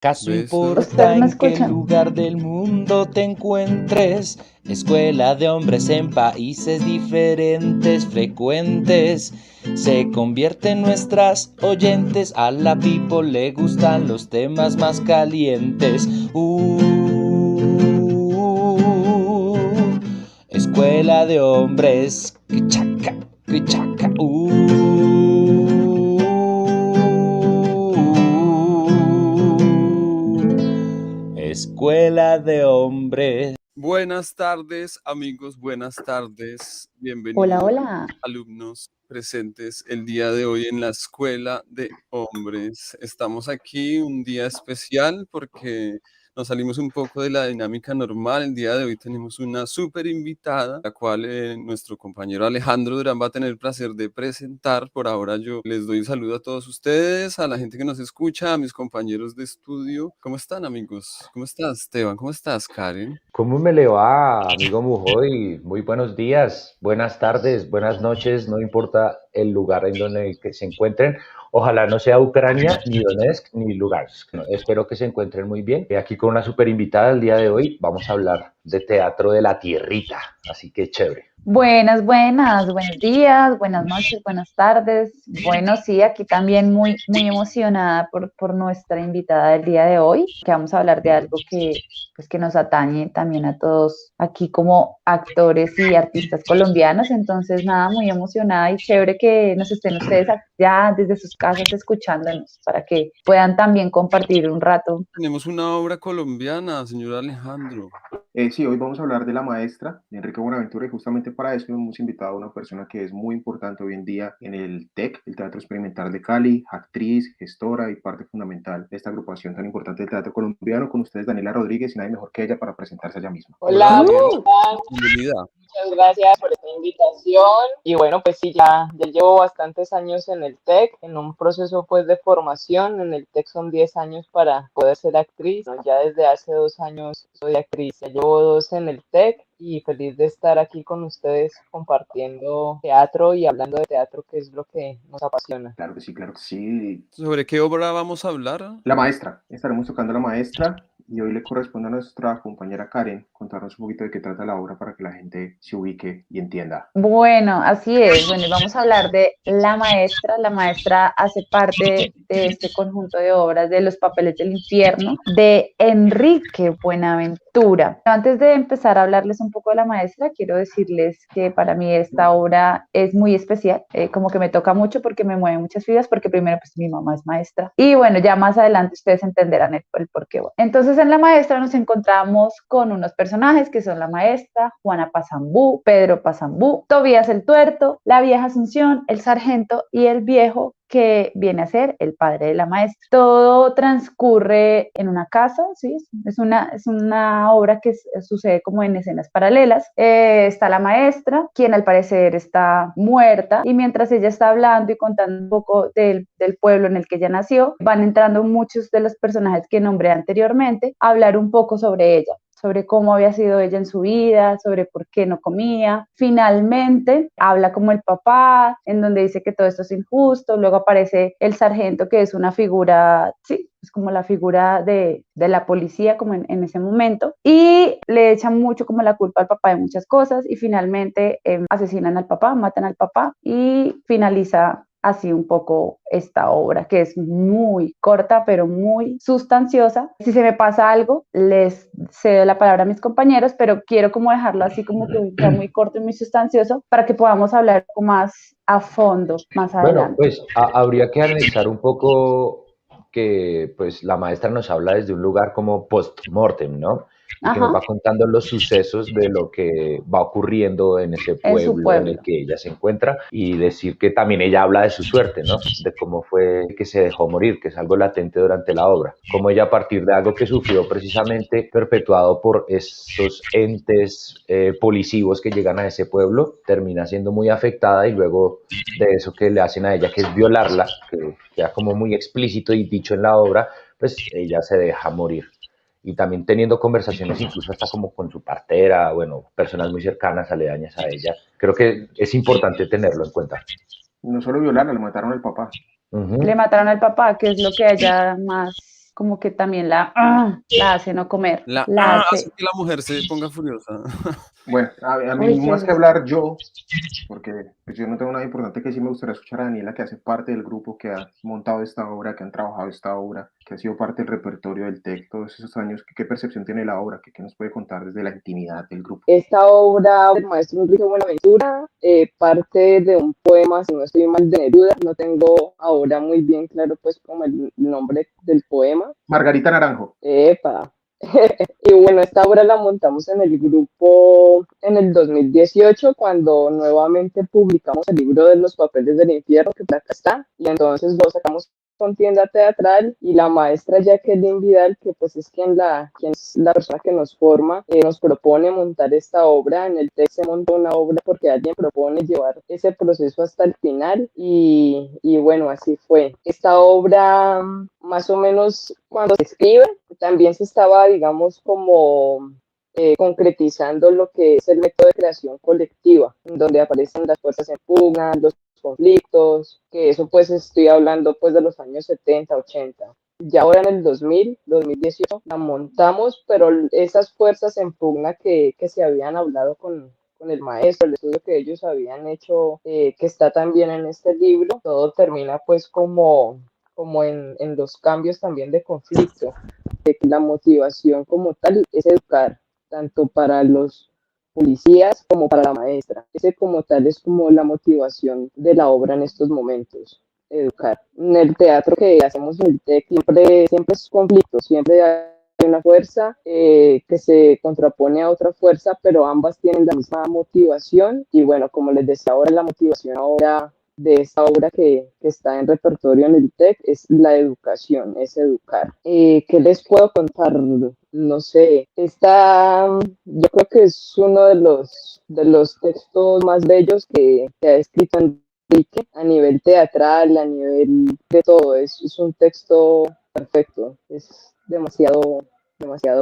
Caso Besos. importa ¿Ustedes me en qué escuchan? lugar del mundo te encuentres. Escuela de hombres en países diferentes, frecuentes. Se convierte en nuestras oyentes. A la people le gustan los temas más calientes. Escuela de hombres. Quichaca, quichaca. Escuela de hombres. Buenas tardes, amigos, buenas tardes. Hola, Bienvenidos, hola. alumnos presentes el día de hoy en la Escuela de Hombres. Estamos aquí un día especial porque nos salimos un poco de la dinámica normal. El día de hoy tenemos una súper invitada, la cual nuestro compañero Alejandro Durán va a tener el placer de presentar. Por ahora yo les doy un saludo a todos ustedes, a la gente que nos escucha, a mis compañeros de estudio. ¿Cómo están, amigos? ¿Cómo estás, Esteban? ¿Cómo estás, Karen? ¿Cómo me le va, amigo Mujoy? Muy buenos días, buenas tardes, buenas noches, no importa el lugar en donde que se encuentren. Ojalá no sea Ucrania, ni Donetsk, ni Lugansk. No, espero que se encuentren muy bien. Aquí con una super invitada el día de hoy vamos a hablar de teatro de la tierrita, así que chévere. Buenas, buenas, buenos días, buenas noches, buenas tardes. Bueno, sí, aquí también muy emocionada por nuestra invitada del día de hoy, que vamos a hablar de algo que nos atañe también a todos aquí como actores y artistas colombianos. Entonces, nada, muy emocionada y chévere que nos estén ustedes ya desde sus casas escuchándonos para que puedan también compartir un rato. Tenemos una obra colombiana, señor Alejandro. Sí, hoy vamos a hablar de La Maestra, de Enrique Buenaventura, y justamente para eso hemos invitado a una persona que es muy importante hoy en día en el TEC, el Teatro Experimental de Cali, actriz, gestora y parte fundamental de esta agrupación tan importante del teatro colombiano. Con ustedes, Daniela Rodríguez, y nadie mejor que ella para presentarse ella misma. Hola, Hola, ¿cómo Daniela. están? Bienvenida. Muchas gracias por esta invitación. Y bueno, pues sí, ya llevo bastantes años en el TEC, en un proceso pues de formación. En el TEC son 10 años para poder ser actriz. ¿No? Ya desde hace 2 años soy actriz. Ya llevo 2 en el TEC y feliz de estar aquí con ustedes compartiendo teatro y hablando de teatro, que es lo que nos apasiona. Claro que sí, claro que sí. ¿Sobre qué obra vamos a hablar? La Maestra, estaremos tocando La Maestra. Y hoy le corresponde a nuestra compañera Karen contarnos un poquito de qué trata la obra para que la gente se ubique y entienda. Bueno, así es. Bueno, y vamos a hablar de La Maestra. La Maestra hace parte de este conjunto de obras de Los Papeles del Infierno de Enrique Buenaventura. Antes de empezar a hablarles un poco de La Maestra, quiero decirles que para mí esta obra es muy especial, como que me toca mucho porque me mueve muchas vidas, porque primero pues mi mamá es maestra y bueno, ya más adelante ustedes entenderán el por qué. Entonces en La Maestra nos encontramos con unos personajes que son la maestra, Juana Pasambú, Pedro Pasambú, Tobías el Tuerto, la vieja Asunción, el sargento y el viejo que viene a ser el padre de la maestra. Todo transcurre en una casa, ¿sí? Es una obra que sucede como en escenas paralelas. Está la maestra, quien al parecer está muerta, y mientras ella está hablando y contando un poco del pueblo en el que ella nació, van entrando muchos de los personajes que nombré anteriormente a hablar un poco sobre ella, sobre cómo había sido ella en su vida, sobre por qué no comía. Finalmente habla como el papá, en donde dice que todo esto es injusto. Luego aparece el sargento, que es una figura, sí, es como la figura de la policía como en ese momento, y le echan mucho como la culpa al papá de muchas cosas, y finalmente asesinan al papá, matan al papá, y finaliza así un poco esta obra, que es muy corta, pero muy sustanciosa. Si se me pasa algo, les cedo la palabra a mis compañeros, pero quiero como dejarlo así como que sea muy corto y muy sustancioso para que podamos hablar un poco más a fondo más Bueno, adelante. pues habría que anexar un poco que pues la maestra nos habla desde un lugar como post-mortem, ¿no? Y que nos Ajá, va contando los sucesos de lo que va ocurriendo en ese en su pueblo en el pueblo. que ella se encuentra y decir que también ella habla de su suerte, ¿no? De cómo fue que se dejó morir, que es algo latente durante la obra. Cómo ella a partir de algo que sufrió precisamente perpetuado por esos entes policivos que llegan a ese pueblo, termina siendo muy afectada y luego de eso que le hacen a ella, que es violarla, que queda como muy explícito y dicho en la obra, pues ella se deja morir. Y también teniendo conversaciones incluso hasta como con su partera, bueno, personas muy cercanas, aledañas a ella. Creo que es importante tenerlo en cuenta. No solo violarla, le mataron al papá. Le Ujú. mataron al papá, que es lo que a ella más como que también la hace no comer, La la hace hace, que la mujer se ponga furiosa. Bueno, a mí uy, más que hablar yo, porque pues, yo no tengo nada importante que sí me gustaría escuchar a Daniela, que hace parte del grupo que ha montado esta obra, que han trabajado esta obra, que ha sido parte del repertorio del TEC todos esos años. ¿Qué percepción tiene la obra? ¿Qué nos puede contar desde la intimidad del grupo? Esta obra del maestro Enrique Buenaventura parte de un poema, si no estoy mal, de Neruda. No tengo ahora muy bien claro pues como el nombre del poema. Margarita Naranjo. Epa. Y bueno, esta obra la montamos en el grupo en el 2018 cuando nuevamente publicamos el libro de los papeles del infierno, que por acá está, y entonces lo sacamos con tienda teatral y la maestra Jacqueline Vidal, que pues es quien es la persona que nos forma, nos propone montar esta obra. En el texto se monta una obra porque alguien propone llevar ese proceso hasta el final y bueno, así fue. Esta obra más o menos cuando se escribe también se estaba, digamos, como concretizando lo que es el método de creación colectiva, donde aparecen las fuerzas en pugna, los conflictos, que eso pues estoy hablando pues de los años 70, 80. Ya ahora en el 2018, la montamos, pero esas fuerzas en pugna que se habían hablado con el maestro, el estudio que ellos habían hecho, que está también en este libro, todo termina pues como en los cambios también de conflicto. La motivación como tal es educar, tanto para los policías como para la maestra. Ese como tal es como la motivación de la obra en estos momentos, educar. En el teatro que hacemos en el TEC siempre es conflicto, siempre hay una fuerza que se contrapone a otra fuerza, pero ambas tienen la misma motivación y bueno, como les decía ahora, la motivación ahora de esta obra que está en repertorio en el TEC es la educación, es educar. ¿Qué les puedo contar? No sé, yo creo que es uno de los textos más bellos que ha escrito Enrique a nivel teatral, a nivel de todo. Es un texto perfecto, es demasiado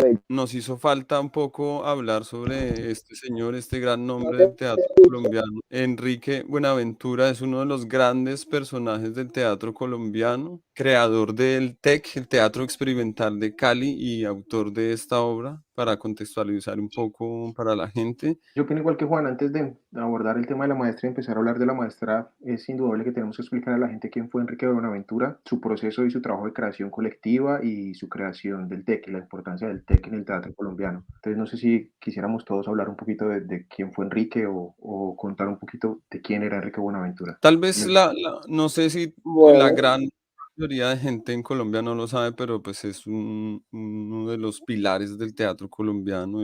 bello. Nos hizo falta un poco hablar sobre este señor, este gran nombre del teatro colombiano. Enrique Buenaventura es uno de los grandes personajes del teatro colombiano, creador del TEC, el Teatro Experimental de Cali, y autor de esta obra, para contextualizar un poco para la gente. Yo opino igual que Juan, antes de abordar el tema de la maestra y empezar a hablar de la maestra, es indudable que tenemos que explicar a la gente quién fue Enrique Buenaventura, su proceso y su trabajo de creación colectiva y su creación del TEC y la importancia del TEC en el teatro colombiano. Entonces no sé si quisiéramos todos hablar un poquito de quién fue Enrique o contar un poquito de quién era Enrique Buenaventura. Tal vez no sé si la Bueno, gran mayoría de gente en Colombia no lo sabe, pero pues es uno de los pilares del teatro colombiano.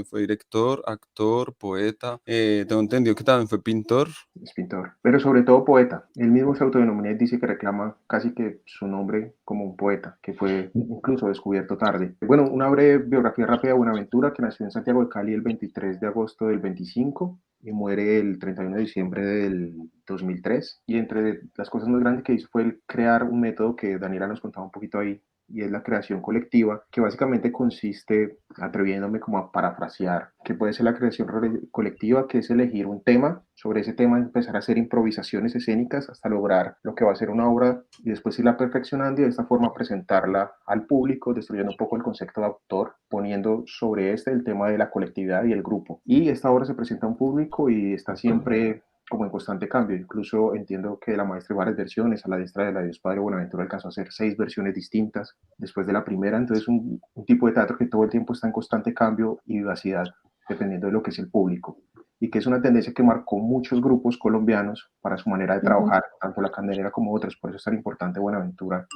Fue director, actor, poeta. Tengo entendido que también fue pintor. Es pintor, pero sobre todo poeta. Él mismo se autodenomina y dice que reclama casi que su nombre como un poeta, que fue incluso descubierto tarde. Bueno, una breve biografía rápida de Buenaventura, que nació en Santiago de Cali el 23 de agosto del 25 y muere el 31 de diciembre del 2003. Y entre las cosas más grandes que hizo fue el crear un método que Daniela nos contaba un poquito ahí, y es la creación colectiva, que básicamente consiste, atreviéndome como a parafrasear, que puede ser la creación colectiva, que es elegir un tema, sobre ese tema empezar a hacer improvisaciones escénicas hasta lograr lo que va a ser una obra y después irla perfeccionando y de esta forma presentarla al público, destruyendo un poco el concepto de autor, poniendo sobre el tema de la colectividad y el grupo. Y esta obra se presenta a un público y está siempre como en constante cambio. Incluso entiendo que la maestra hay varias versiones. A la diestra de la Dios Padre Buenaventura alcanzó a hacer 6 versiones distintas después de la primera. Entonces un tipo de teatro que todo el tiempo está en constante cambio y vivacidad, dependiendo de lo que es el público. Y que es una tendencia que marcó muchos grupos colombianos para su manera de trabajar, tanto la Candelera como otras. Por eso es tan importante Buenaventura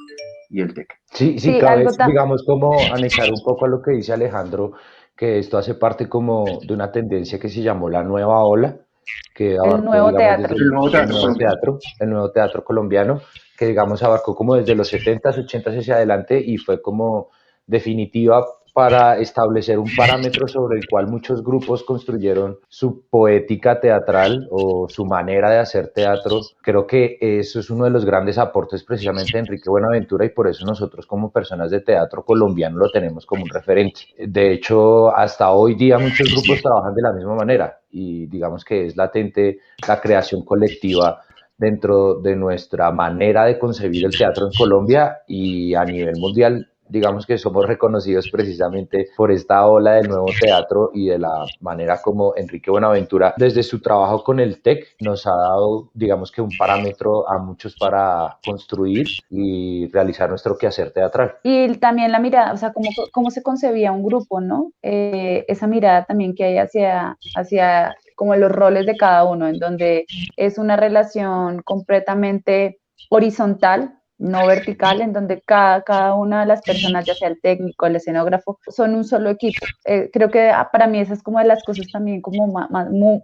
y el TEC. Sí, Sí, cabe, algo digamos, como anexar un poco a lo que dice Alejandro, que esto hace parte como de una tendencia que se llamó la nueva ola, que el abarcó, nuevo digamos, teatro. desde El nuevo teatro colombiano. el nuevo teatro colombiano, que digamos abarcó como desde los 70s, 80s hacia adelante y fue como definitiva para establecer un parámetro sobre el cual muchos grupos construyeron su poética teatral o su manera de hacer teatro. Creo que eso es uno de los grandes aportes precisamente de Enrique Buenaventura y por eso nosotros como personas de teatro colombiano lo tenemos como un referente. De hecho, hasta hoy día muchos grupos trabajan de la misma manera y digamos que es latente la creación colectiva dentro de nuestra manera de concebir el teatro en Colombia y a nivel mundial digamos que somos reconocidos precisamente por esta ola del nuevo teatro y de la manera como Enrique Buenaventura, desde su trabajo con el TEC, nos ha dado, digamos que un parámetro a muchos para construir y realizar nuestro quehacer teatral. Y también la mirada, o sea, cómo se concebía un grupo, ¿no? Esa mirada también que hay hacia como los roles de cada uno, en donde es una relación completamente horizontal, no vertical, en donde cada una de las personas, ya sea el técnico, el escenógrafo, son un solo equipo. Creo que para mí esa es como de las cosas también como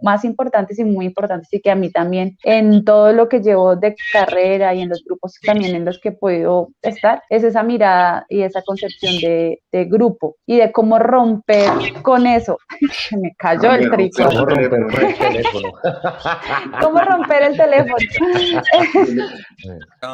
más importantes y muy importantes, y que a mí también en todo lo que llevo de carrera y en los grupos también en los que he podido estar, es esa mirada y esa concepción de grupo y de cómo romper con eso. Se me cayó el trico. ¿Cómo romper con el teléfono? ¿Cómo romper el teléfono?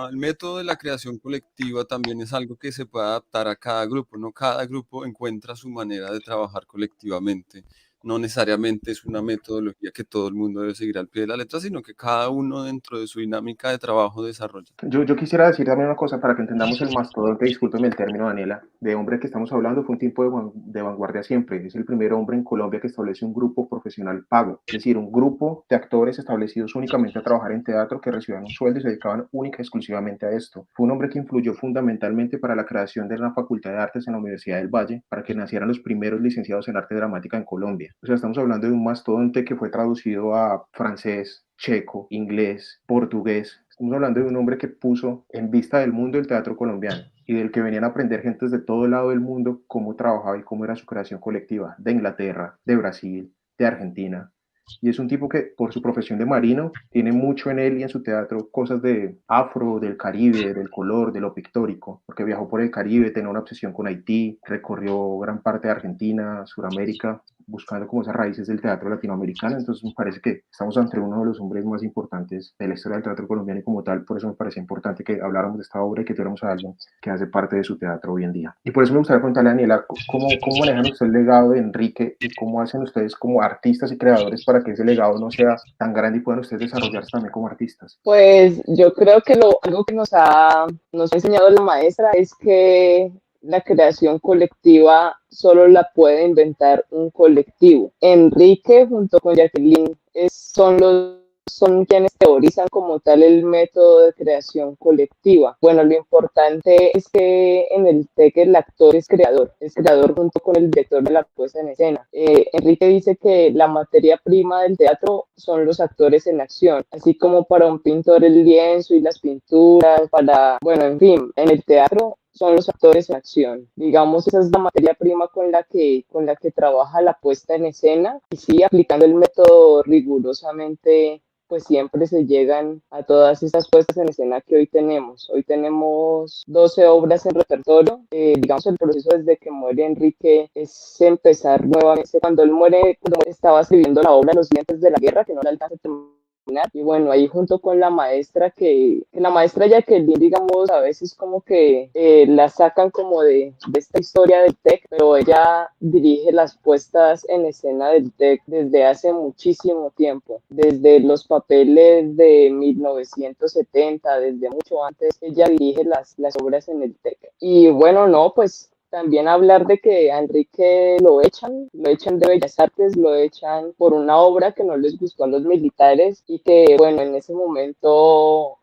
El método de la creación colectiva también es algo que se puede adaptar a cada grupo, ¿no? Cada grupo encuentra su manera de trabajar colectivamente. No necesariamente es una metodología que todo el mundo debe seguir al pie de la letra, sino que cada uno dentro de su dinámica de trabajo desarrolla. Yo quisiera decir también una cosa para que entendamos el mastodonte, discúlpeme el término, Daniela, de hombre que estamos hablando. Fue un tipo de vanguardia siempre. Es el primer hombre en Colombia que establece un grupo profesional pago, es decir, un grupo de actores establecidos únicamente a trabajar en teatro, que recibían un sueldo y se dedicaban única y exclusivamente a esto. Fue un hombre que influyó fundamentalmente para la creación de una facultad de artes en la Universidad del Valle, para que nacieran los primeros licenciados en arte dramática en Colombia. O sea, estamos hablando de un mastodonte que fue traducido a francés, checo, inglés, portugués. Estamos hablando de un hombre que puso en vista del mundo el teatro colombiano y del que venían a aprender gentes de todo lado del mundo cómo trabajaba y cómo era su creación colectiva, de Inglaterra, de Brasil, de Argentina. Y es un tipo que, por su profesión de marino, tiene mucho en él y en su teatro cosas de afro, del Caribe, del color, de lo pictórico, porque viajó por el Caribe, tenía una obsesión con Haití, recorrió gran parte de Argentina, Sudamérica, buscando como esas raíces del teatro latinoamericano. Entonces me parece que estamos ante uno de los hombres más importantes de la historia del teatro colombiano, y como tal, por eso me parece importante que habláramos de esta obra y que tuviéramos a alguien que hace parte de su teatro hoy en día. Y por eso me gustaría preguntarle a Daniela, ¿cómo manejan ustedes el legado de Enrique y cómo hacen ustedes como artistas y creadores para que ese legado no sea tan grande y puedan ustedes desarrollarse también como artistas? Pues yo creo que algo que nos ha enseñado la maestra es que la creación colectiva solo la puede inventar un colectivo. Enrique junto con Jacqueline son quienes teorizan como tal el método de creación colectiva. Bueno, lo importante es que en el TEC el actor es creador junto con el director de la puesta en escena. Enrique dice que la materia prima del teatro son los actores en acción, así como para un pintor el lienzo y las pinturas, en fin, en el teatro son los actores en acción. Digamos, esa es la materia prima con la que trabaja la puesta en escena, y sí, aplicando el método rigurosamente, pues siempre se llegan a todas esas puestas en escena que hoy tenemos. Hoy tenemos 12 obras en repertorio. Digamos, el proceso desde que muere Enrique es empezar nuevamente. Cuando él muere, cuando estaba escribiendo la obra Los dientes de la guerra, que no le alcanza a terminar. Y bueno, ahí junto con la maestra, que la maestra Jacqueline, digamos, a veces como que la sacan como de esta historia del TEC, pero ella dirige las puestas en escena del TEC desde hace muchísimo tiempo, desde los papeles de 1970, desde mucho antes, ella dirige las obras en el TEC. Y bueno, no, pues también hablar de que a Enrique lo echan de Bellas Artes, lo echan por una obra que no les gustó a los militares, y que, bueno, en ese momento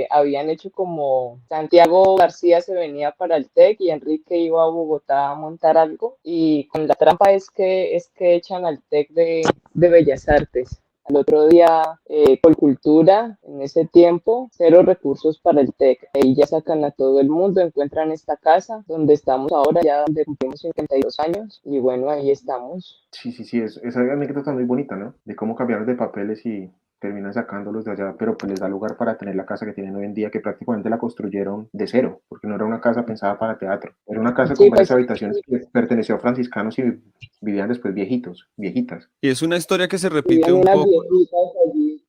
habían hecho como Santiago García se venía para el TEC y Enrique iba a Bogotá a montar algo, y con la trampa es que echan al TEC de Bellas Artes. Al otro día, Colcultura, en ese tiempo, 0 recursos para el TEC. Ahí ya sacan a todo el mundo, encuentran esta casa donde estamos ahora, ya donde cumplimos 52 años, y bueno, ahí estamos. Sí, esa anécdota muy bonita, ¿no? De cómo cambiaron de papeles y terminan sacándolos de allá, pero pues les da lugar para tener la casa que tienen hoy en día, que prácticamente la construyeron de cero, porque no era una casa pensada para teatro, era una casa con varias habitaciones que perteneció a franciscanos y vivían después viejitas. Y es una historia que se repite un poco.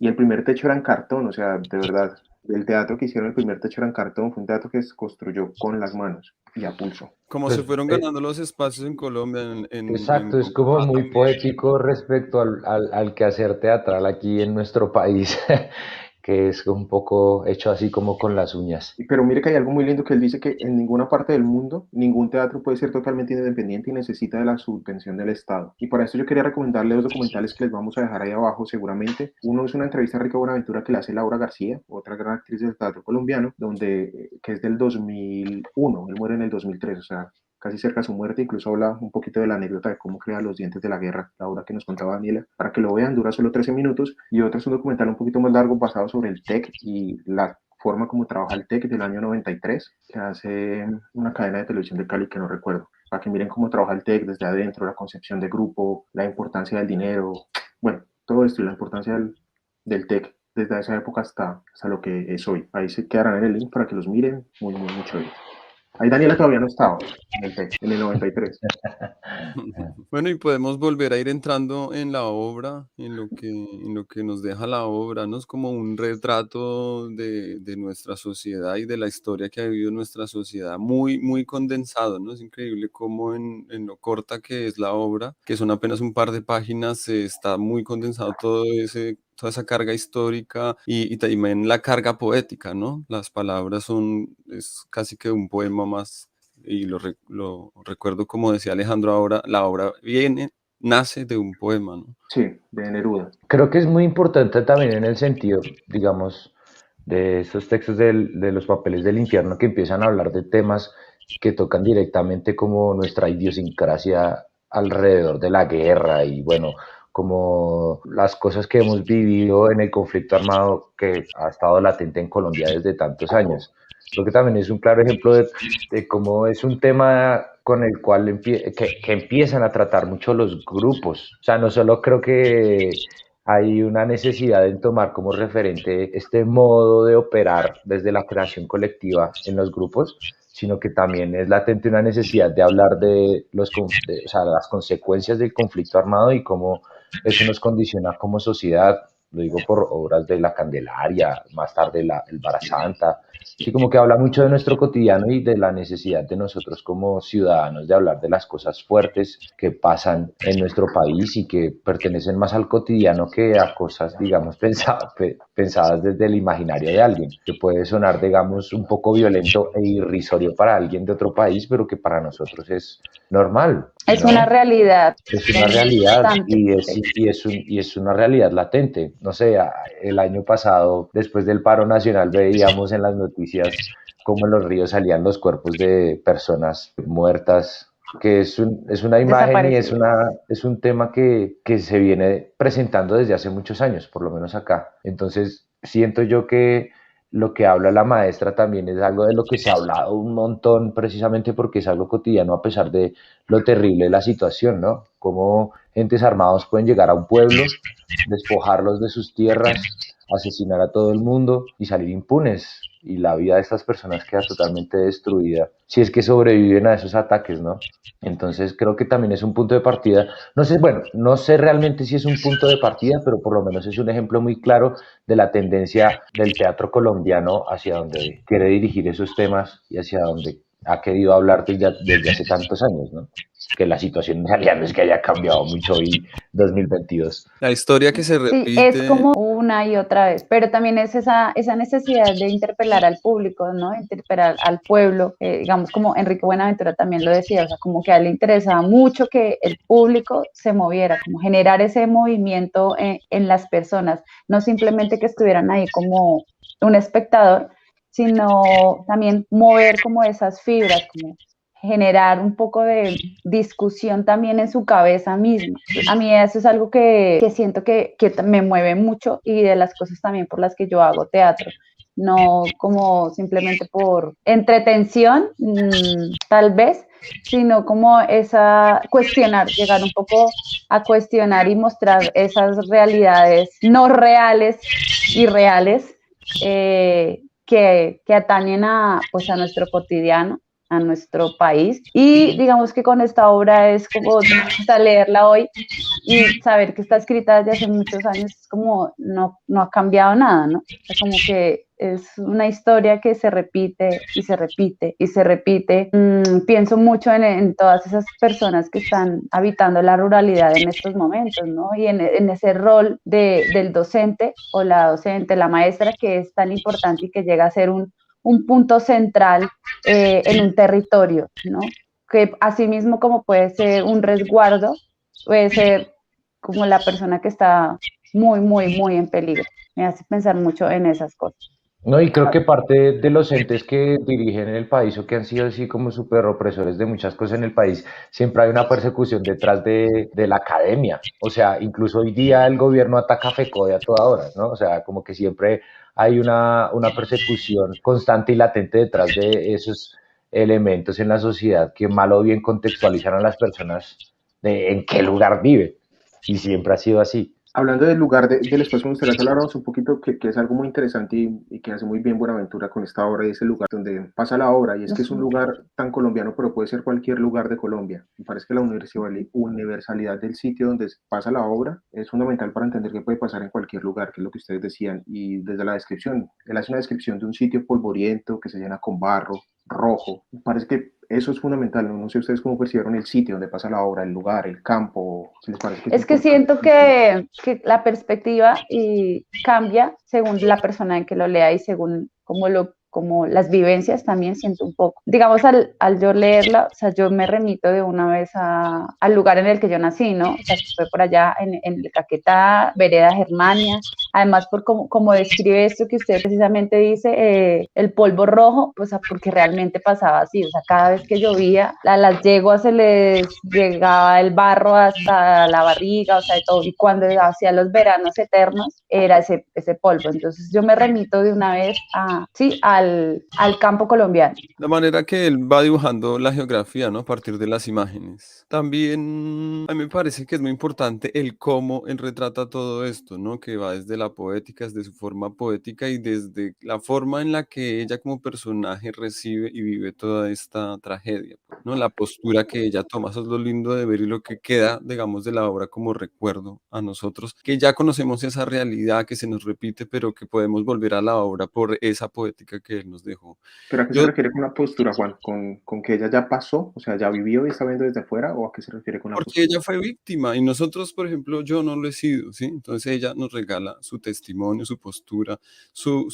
Y el primer techo era en cartón, o sea, de verdad, el teatro que hicieron, el primer techo era en cartón, fue un teatro que se construyó con las manos y a pulso. Como se fueron ganando los espacios en Colombia. Exacto, es como muy poético respecto al quehacer teatral aquí en nuestro país, que es un poco hecho así como con las uñas. Pero mire que hay algo muy lindo que él dice, que en ninguna parte del mundo ningún teatro puede ser totalmente independiente y necesita de la subvención del Estado. Y para esto yo quería recomendarle dos documentales que les vamos a dejar ahí abajo seguramente. Uno es una entrevista a Enrique Buenaventura que le hace Laura García, otra gran actriz del teatro colombiano, que es del 2001, él muere en el 2003, o sea, casi cerca de su muerte. Incluso habla un poquito de la anécdota de cómo crea Los dientes de la guerra, la obra que nos contaba Daniela, para que lo vean, dura solo 13 minutos. Y otro es un documental un poquito más largo basado sobre el TEC y la forma como trabaja el TEC del año 93, que hace una cadena de televisión de Cali que no recuerdo, para que miren cómo trabaja el TEC desde adentro, la concepción de grupo, la importancia del dinero, bueno, todo esto y la importancia del TEC desde esa época hasta lo que es hoy. Ahí se quedarán en el link para que los miren, muy, muy, mucho bien. Ahí Daniela todavía no estaba en el TEC, en el 93. Bueno, y podemos volver a ir entrando en la obra, en lo que nos deja la obra, ¿no? Es como un retrato de nuestra sociedad y de la historia que ha vivido nuestra sociedad, muy, muy condensado, ¿no? Es increíble cómo en lo corta que es la obra, que son apenas un par de páginas, está muy condensado toda esa carga histórica y también la carga poética, ¿no? Las palabras es casi que un poema más, y lo recuerdo como decía Alejandro ahora, la obra nace de un poema, ¿no? Sí, de Neruda. Creo que es muy importante también en el sentido, digamos, de estos textos de los papeles del infierno, que empiezan a hablar de temas que tocan directamente como nuestra idiosincrasia alrededor de la guerra y bueno, como las cosas que hemos vivido en el conflicto armado que ha estado latente en Colombia desde tantos años. Creo que también es un claro ejemplo de cómo es un tema con el cual que empiezan a tratar mucho los grupos. O sea, no solo creo que hay una necesidad en tomar como referente este modo de operar desde la creación colectiva en los grupos, sino que también es latente una necesidad de hablar de o sea, las consecuencias del conflicto armado y cómo eso nos condiciona como sociedad. Lo digo por obras de La Candelaria, más tarde el Vara Santa. Sí, como que habla mucho de nuestro cotidiano y de la necesidad de nosotros como ciudadanos de hablar de las cosas fuertes que pasan en nuestro país y que pertenecen más al cotidiano que a cosas, digamos, pensadas desde el imaginario de alguien, que puede sonar, digamos, un poco violento e irrisorio para alguien de otro país, pero que para nosotros es normal. Es una realidad. Es una realidad y es una realidad latente. No sé, el año pasado, después del paro nacional, veíamos en las noticias cómo en los ríos salían los cuerpos de personas muertas, que es una imagen y es un tema que se viene presentando desde hace muchos años, por lo menos acá. Entonces, siento yo que lo que habla la maestra también es algo de lo que se ha hablado un montón, precisamente porque es algo cotidiano a pesar de lo terrible de la situación, ¿no? Cómo entes armados pueden llegar a un pueblo, despojarlos de sus tierras, asesinar a todo el mundo y salir impunes. Y la vida de estas personas queda totalmente destruida si es que sobreviven a esos ataques, ¿no? Entonces creo que también es un punto de partida. No sé, bueno, no sé realmente si es un punto de partida, pero por lo menos es un ejemplo muy claro de la tendencia del teatro colombiano hacia donde quiere dirigir esos temas y hacia donde ha querido hablar desde hace tantos años, ¿no? Que la situación en realidad no es que haya cambiado mucho hoy, 2022. La historia que se repite. Sí, es como una y otra vez, pero también es esa necesidad de interpelar al público, ¿no? Interpelar al pueblo, digamos como Enrique Buenaventura también lo decía, o sea, como que a él le interesaba mucho que el público se moviera, como generar ese movimiento en las personas, no simplemente que estuvieran ahí como un espectador, sino también mover como esas fibras, como generar un poco de discusión también en su cabeza misma. A mí eso es algo que siento que me mueve mucho y de las cosas también por las que yo hago teatro. No como simplemente por entretención, tal vez, sino como llegar un poco a cuestionar y mostrar esas realidades no reales y reales que atañen pues a nuestro cotidiano, a nuestro país. Y digamos que con esta obra es como leerla hoy y saber que está escrita desde hace muchos años, es como no ha cambiado nada, ¿no? Es como que es una historia que se repite y se repite y se repite. Pienso mucho en todas esas personas que están habitando la ruralidad en estos momentos, ¿no? Y en ese rol del docente o la docente, la maestra, que es tan importante y que llega a ser un punto central en un territorio, ¿no? Que asimismo como puede ser un resguardo, puede ser como la persona que está muy, muy, muy en peligro. Me hace pensar mucho en esas cosas. No, y creo que parte de los entes que dirigen el país o que han sido así como súper opresores de muchas cosas en el país, siempre hay una persecución detrás de la academia. O sea, incluso hoy día el gobierno ataca a FECODE a toda hora, ¿no? O sea, como que siempre hay una persecución constante y latente detrás de esos elementos en la sociedad que mal o bien contextualizan a las personas de en qué lugar viven. Y siempre ha sido así. Hablando del lugar del espacio, me gustaría que habláramos un poquito que es algo muy interesante y que hace muy bien Buenaventura con esta obra, y es el lugar donde pasa la obra, y es que es un lugar tan colombiano, pero puede ser cualquier lugar de Colombia. Me parece que la universalidad del sitio donde pasa la obra es fundamental para entender que puede pasar en cualquier lugar, que es lo que ustedes decían, y desde la descripción, él hace una descripción de un sitio polvoriento que se llena con barro, rojo. Me parece que eso es fundamental. No sé ustedes cómo percibieron el sitio donde pasa la obra, el lugar, el campo, si les parece que es que siento que la perspectiva cambia según la persona en que lo lea y según como las vivencias también siento un poco. Digamos, al yo leerla, o sea, yo me remito de una vez al lugar en el que yo nací, ¿no? O sea, que fue por allá en el Caquetá, Vereda Germania. Además, por como describe esto que usted precisamente dice, el polvo rojo, pues porque realmente pasaba así. O sea, cada vez que llovía, a las yeguas se les llegaba el barro hasta la barriga, o sea, de todo. Y cuando hacía los veranos eternos, era ese polvo. Entonces, yo me remito de una vez al campo colombiano. La manera que él va dibujando la geografía, ¿no? A partir de las imágenes. También a mí me parece que es muy importante el cómo él retrata todo esto, ¿no? Que va desde la poética, desde su forma poética y desde la forma en la que ella como personaje recibe y vive toda esta tragedia, ¿no? La postura que ella toma, eso es lo lindo de ver y lo que queda, digamos, de la obra como recuerdo a nosotros, que ya conocemos esa realidad que se nos repite, pero que podemos volver a la obra por esa poética que él nos dejó. ¿Pero a qué se refiere con la postura, Juan? ¿Con que ella ya pasó? O sea, ¿ya vivió y está viendo desde afuera? ¿O a qué se refiere con la Porque postura? ella fue víctima y nosotros, por ejemplo, yo no lo he sido, ¿sí? Entonces ella nos regala su testimonio, su postura, su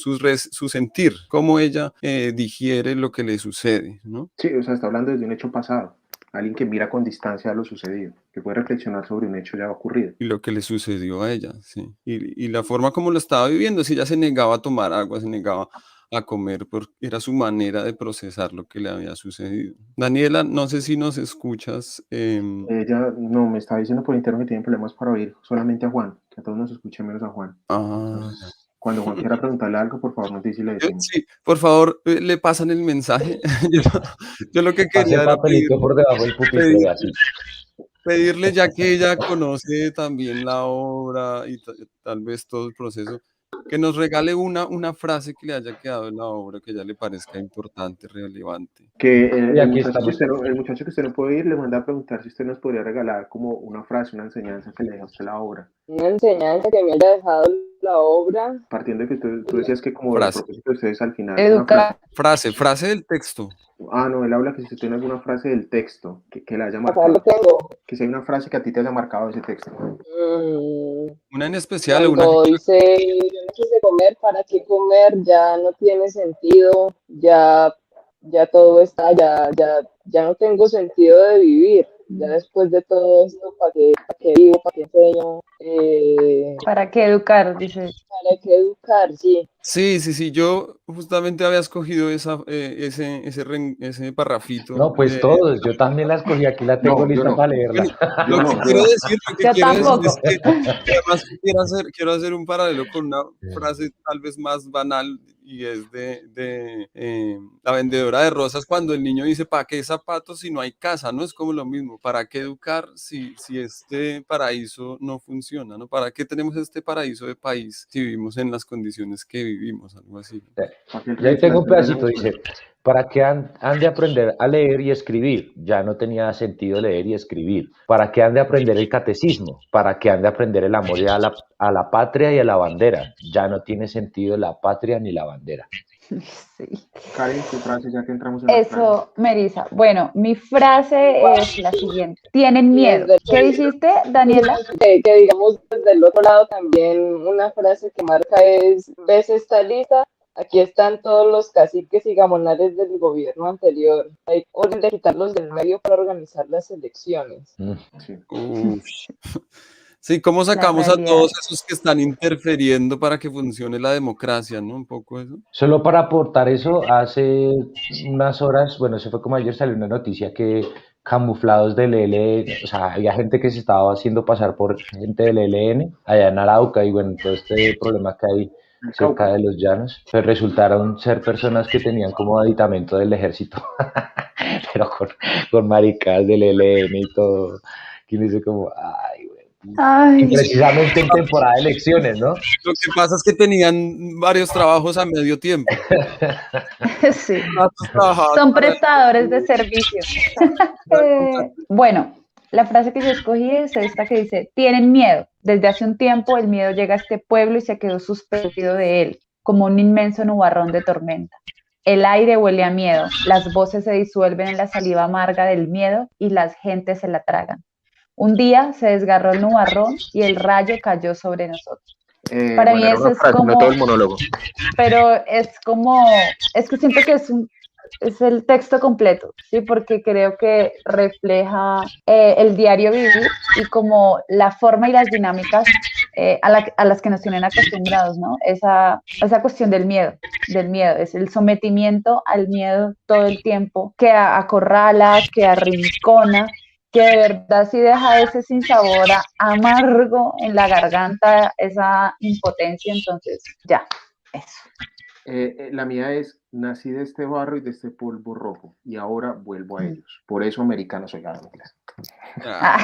sentir, cómo ella digiere lo que le sucede, ¿no? Sí, o sea, está hablando desde un hecho pasado. Alguien que mira con distancia a lo sucedido, que puede reflexionar sobre un hecho ya ocurrido. Y lo que le sucedió a ella, sí. Y la forma como lo estaba viviendo, si ella se negaba a tomar agua, se negaba a comer, porque era su manera de procesar lo que le había sucedido. Daniela, no sé si nos escuchas. Ella no me está diciendo por interno que tiene problemas para oír solamente a Juan, que a todos nos escuche menos a Juan. Entonces, cuando Juan quiera preguntarle algo, por favor, nos dice y le decimos. Sí, por favor, le pasan el mensaje. Yo lo que Pase quería el era papelito por debajo del pupitre y así. pedirle, ya que ella conoce también la obra y tal vez todo el proceso, que nos regale una frase que le haya quedado en la obra que a ella le parezca importante, relevante. Que Y el aquí muchacho estamos. el muchacho que usted no puede ir le manda a preguntar si usted nos podría regalar como una frase, una enseñanza que le deja a usted la obra. Una enseñanza que me haya dejado la obra. Partiendo de que tú decías que como el Frase. propósito de ustedes al final. Educar. Frase del texto. No, él habla que si usted tiene alguna frase del texto que le haya Acá lo marcado. tengo. Que sea una frase que a ti te haya marcado ese texto. Una en especial o una Cuando dice, yo no quise comer, ¿para qué comer? Ya no tiene sentido, ya todo está, ya no tengo sentido de vivir. Ya después de todo esto, ¿para qué vivo? ¿Para qué enseño? ¿Para qué educar? Dice. ¿Para qué educar? Sí. Sí. Yo justamente había escogido ese parrafito. No, pues todos. Yo también la escogí. Aquí la tengo No, yo lista no. para leerla. Lo que no. quiero decir Yo tampoco. es que además quiero hacer un paralelo con una frase tal vez más banal y es de la vendedora de rosas cuando el niño dice, ¿para qué zapatos si no hay casa? No es como lo mismo, ¿para qué educar si este paraíso no funciona? ¿No? ¿Para qué tenemos este paraíso de país si vivimos en las condiciones que vivimos? Algo así. Para que el Y ahí tengo un trastorno pedacito. no Dice: ¿Para qué han de aprender a leer y escribir? Ya no tenía sentido leer y escribir. ¿Para qué han de aprender el catecismo? ¿Para qué han de aprender el amor a la patria y a la bandera? Ya no tiene sentido la patria ni la bandera. Sí. Karen, tu frase, ya que entramos en las frases. Eso, Melissa. Bueno, mi frase es la siguiente. Tienen Y miedo. desde ¿Qué dijiste, Daniela? que digamos desde el otro lado también una frase que marca es, ¿ves esta lista? Aquí están todos los caciques y gamonales del gobierno anterior. Hay orden de quitarlos del medio para organizar las elecciones. Sí. Uf. Sí, ¿cómo sacamos a realidad. todos esos que están interfiriendo para que funcione la democracia, ¿no? Un poco eso. Solo para aportar eso, hace unas horas, bueno, eso fue como ayer, salió una noticia que camuflados del ELN, o sea, había gente que se estaba haciendo pasar por gente del ELN allá en Arauca y bueno, todo este problema que hay El cerca Cauca. de los llanos, pues resultaron ser personas que tenían como aditamento del ejército, pero con maricadas del ELN y todo, que dice como, ay, güey. Y Ay, precisamente en temporada de elecciones, ¿no? Lo que pasa es que tenían varios trabajos a medio tiempo. sí. Otros trabajaban Son para- prestadores de servicio. Bueno, la frase que yo escogí es esta que dice, tienen miedo. Desde hace un tiempo el miedo llega a este pueblo y se quedó suspendido de él, como un inmenso nubarrón de tormenta. El aire huele a miedo, las voces se disuelven en la saliva amarga del miedo y las gentes se la tragan. Un día se desgarró el nubarrón y el rayo cayó sobre nosotros. Para mí Bueno, era eso una es frase, no como, todo el monólogo. pero es que siento que es el texto completo, ¿sí? Porque creo que refleja el diario vivir y como la forma y las dinámicas a las que nos tienen acostumbrados, ¿no? Esa cuestión del miedo, es el sometimiento al miedo todo el tiempo, que acorrala, que arrincona, que de verdad sí deja ese sinsabor amargo en la garganta, esa impotencia, entonces ya, eso. La mía es, nací de este barro y de este polvo rojo, y ahora vuelvo a ellos. Por eso americano soy. Ah,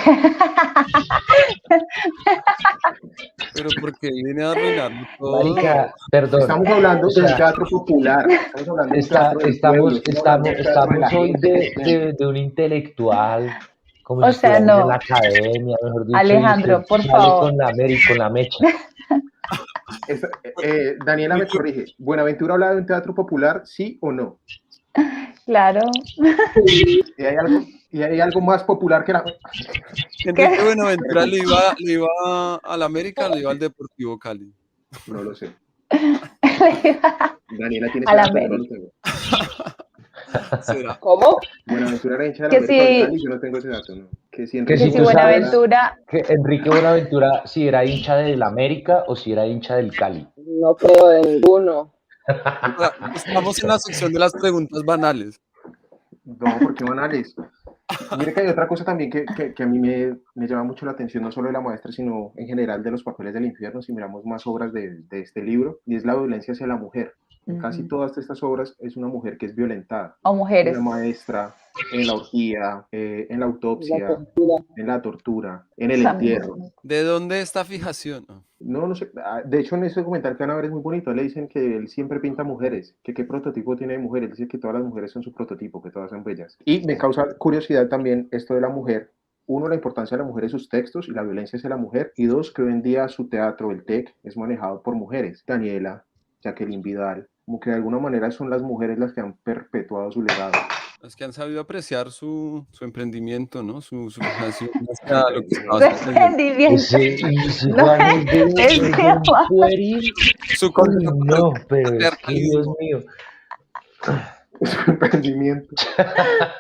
pero porque viene a arruinarlo todo. Marica, perdón. Estamos hablando O sea, del teatro popular. Estamos hablando del teatro del pueblo, estamos hoy de un intelectual, como O si sea, estuviéramos en no. la academia, mejor dicho, Alejandro, y usted por sale favor. con la mecha. Daniela me corrige. ¿Buenaventura habla de un teatro popular, sí o no? Claro. ¿Y hay algo más popular que la... Enrique Buenaventura le iba al América o le iba al Deportivo Cali. No lo sé. Daniela tiene A la ese dato, yo no lo América. tengo. ¿Será? ¿Cómo? Buenaventura era hincha de la Que América del sí. Cali, yo no tengo ese dato, ¿no? Que si Que Enrique si Que si tú sabes Buenaventura, que Enrique Buenaventura si era hincha del América o si era hincha del Cali. No creo de ninguno. Estamos en la sección de las preguntas banales. No, porque banales. Mire que hay otra cosa también que a mí me llama mucho la atención, no solo de la maestra, sino en general de los papeles del infierno, si miramos más obras de este libro, y es la violencia hacia la mujer. En casi todas estas obras es una mujer que es violentada. o En mujeres. la maestra, en la orgía, en la autopsia, La tortura. en la tortura, en el También. entierro. ¿De dónde esta fijación? No sé. De hecho, en ese documental que van a ver es muy bonito. Le dicen que él siempre pinta mujeres, que qué prototipo tiene de mujer. Él dice que todas las mujeres son su prototipo, que todas son bellas. Y me causa curiosidad también esto de la mujer. Uno, la importancia de la mujer en sus textos y la violencia hacia la mujer. Y dos, que hoy en día su teatro, el TEC, es manejado por mujeres. Daniela, Jacqueline Vidal, como que de alguna manera son las mujeres las que han perpetuado su legado. Las que han sabido apreciar su emprendimiento, ¿no? Su fijación hacia lo que estaba sucediendo. Desprendimiento. Ese No, Juan es de es un que- pueril. Su Uy, concepto no, pero es que patriarcalismo. Dios mío. Su emprendimiento.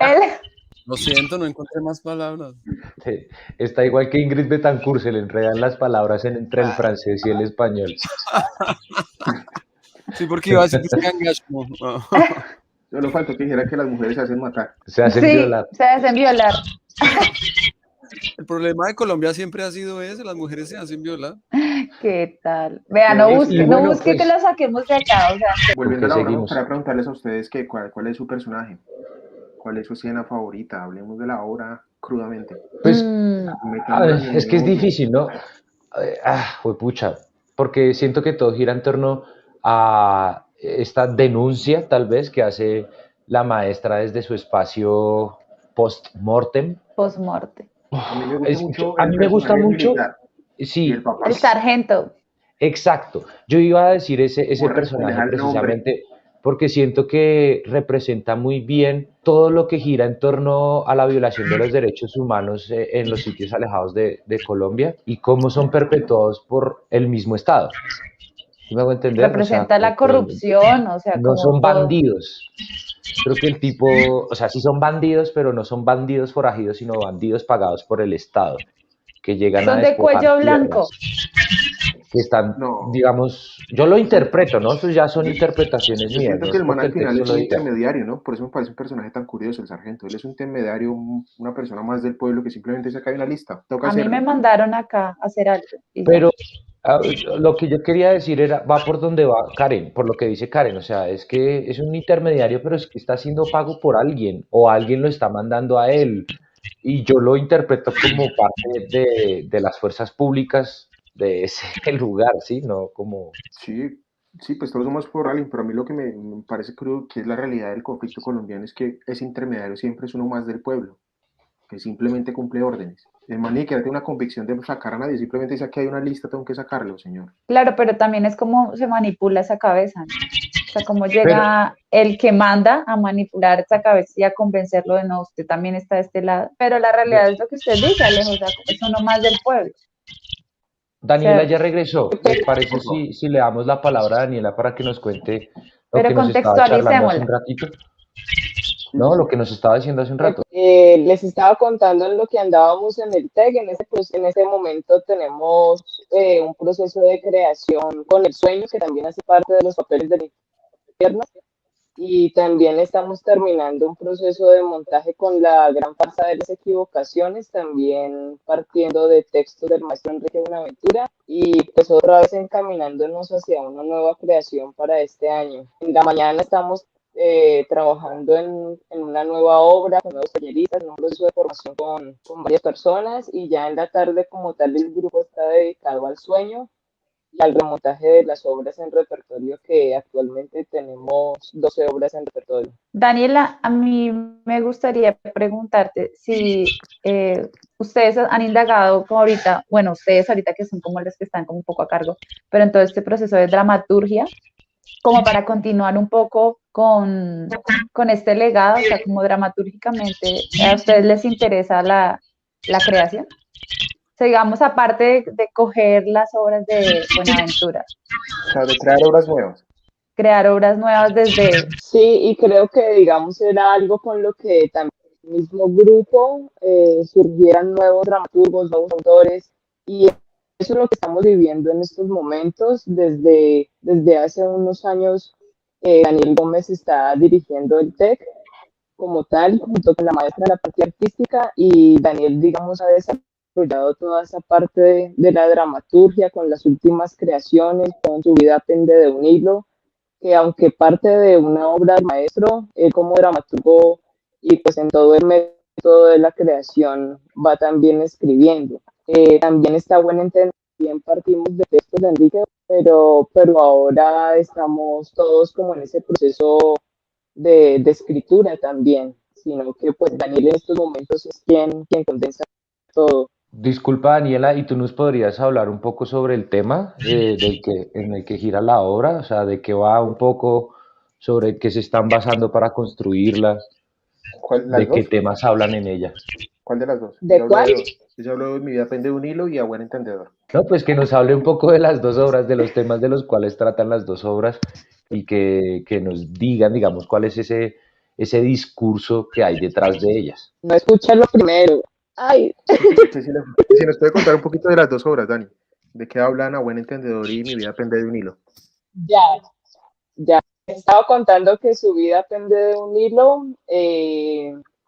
Él, Lo siento, no encontré más palabras. Sí, está igual que Ingrid Betancourt, se le enredan las palabras entre el francés y el español. Sí, porque iba a decir que es cangasmo. Solo faltó que dijera que las mujeres se hacen matar. Se hacen sí, violar. se hacen violar. El problema de Colombia siempre ha sido ese, las mujeres se hacen violar. ¿Qué tal? Vea, no Y busque, bueno, no busque que pues- lo saquemos de acá. O sea, Volviendo a la obra, me seguimos? gustaría preguntarles a ustedes que, cuál es su personaje, cuál es su escena favorita. Hablemos de la obra crudamente. Pues, a ver, Metámonos en es que es el hoyo. difícil, ¿no? Pucha, porque siento que todo gira en torno a esta denuncia, tal vez, que hace la maestra desde su espacio post-mortem. Post-morte. A mí me gusta mucho A el mí me gusta personaje del mucho, militar y el sí, papá. El sargento. exacto. Yo iba a decir ese Cómo responde personaje al nombre. precisamente porque siento que representa muy bien todo lo que gira en torno a la violación de los derechos humanos en los sitios alejados de Colombia y cómo son perpetuados por el mismo Estado. ¿Sí me hago entender? O sea, Representa como la que corrupción, o sea, no como son todo. bandidos. Creo que el tipo, o sea, sí son bandidos, pero no son bandidos forajidos, sino bandidos pagados por el Estado, que llegan a Son de despojar cuello blanco. tierras, que están, No, digamos, yo lo yo, interpreto, ¿no? Eso ya son yo, interpretaciones yo mías, siento no que es el man porque al el final texto es lo un diga. intermediario, ¿no? Por eso me parece un personaje tan curioso, el sargento. Él es un intermediario, una persona más del pueblo que simplemente saca de una lista. Toca A mí me hacerlo. mandaron acá a hacer algo y ya. Pero lo que yo quería decir era, va por donde va Karen, por lo que dice Karen, o sea, es que es un intermediario, pero es que está siendo pago por alguien, o alguien lo está mandando a él, y yo lo interpreto como parte de las fuerzas públicas de ese lugar, ¿sí? No como... Sí, sí, pues todos somos por alguien, pero a mí lo que me parece crudo que es la realidad del conflicto colombiano es que ese intermediario siempre es uno más del pueblo, que simplemente cumple órdenes. El man ni siquiera tiene una convicción de sacar a nadie, simplemente dice que hay una lista, tengo que sacarlo, señor. Claro, pero también es como se manipula esa cabeza, ¿no? O sea, cómo Pero, llega el que manda a manipular esa cabeza y a convencerlo de no, usted también está de este lado. Pero la realidad es lo que usted dice, Alejo, o sea, es uno más del pueblo. O Daniela sea, ya regresó, ¿les parece Por favor. si le damos la palabra a Daniela para que nos cuente lo pero que nos estaba charlando hace un contextualicémosla. ratito? Sí, sí, No, lo sí. que nos estaba diciendo hace un rato. Les estaba contando en lo que andábamos en el TEC. En ese momento tenemos un proceso de creación con el sueño, que también hace parte de los papeles del infierno. Y también estamos terminando un proceso de montaje con la gran farsa de las equivocaciones, también partiendo de textos del maestro Enrique Buenaventura y pues otra vez encaminándonos hacia una nueva creación para este año. En la mañana estamos trabajando en una nueva obra con nuevos talleristas, en un proceso de formación con varias personas y ya en la tarde como tal el grupo está dedicado al sueño y al remontaje de las obras en repertorio, que actualmente tenemos 12 obras en repertorio. Daniela, a mí me gustaría preguntarte si ustedes han indagado como ahorita, bueno, ustedes ahorita que son como los que están como un poco a cargo, pero en todo este proceso de dramaturgia, como para continuar un poco con este legado, o sea, como dramatúrgicamente, ¿a ustedes les interesa la creación? O sea, digamos, aparte de coger las obras de Buenaventura, O sea, de crear obras nuevas. crear obras nuevas desde, Sí, y creo que, digamos, era algo con lo que también el mismo grupo surgieran nuevos dramaturgos, nuevos autores, y eso es lo que estamos viviendo en estos momentos. Desde hace unos años, Daniel Gómez está dirigiendo el TEC como tal, junto con la maestra de la parte artística, y Daniel, digamos, ha desarrollado toda esa parte de la dramaturgia con las últimas creaciones, con su vida pende de un hilo, que aunque parte de una obra de maestro, él como dramaturgo y pues en todo el método de la creación va también escribiendo. También está bueno entender, bien partimos de textos de Enrique, pero ahora estamos todos como en ese proceso de escritura también, sino que pues Daniel en estos momentos es quien condensa todo. Disculpa, Daniela, ¿y tú nos podrías hablar un poco sobre el tema en el que gira la obra? O sea, de qué va un poco, sobre qué se están basando para construirla, ¿Cuál, las de qué dos? temas hablan en ella. ¿Cuál de las dos? ¿De Ella habló cuál? de dos. Ella habló de Mi vida pende de un hilo y A buen entendedor. No, pues que nos hable un poco de las dos obras, de los temas de los cuales tratan las dos obras y que nos digan, digamos, cuál es ese discurso que hay detrás de ellas. No escucha lo primero. Ay, Si nos puede contar un poquito de las dos obras, Dani. ¿De qué hablan A buen entendedor y Mi vida pende de un hilo? ya, ya. Estaba contando que su vida pende de un hilo,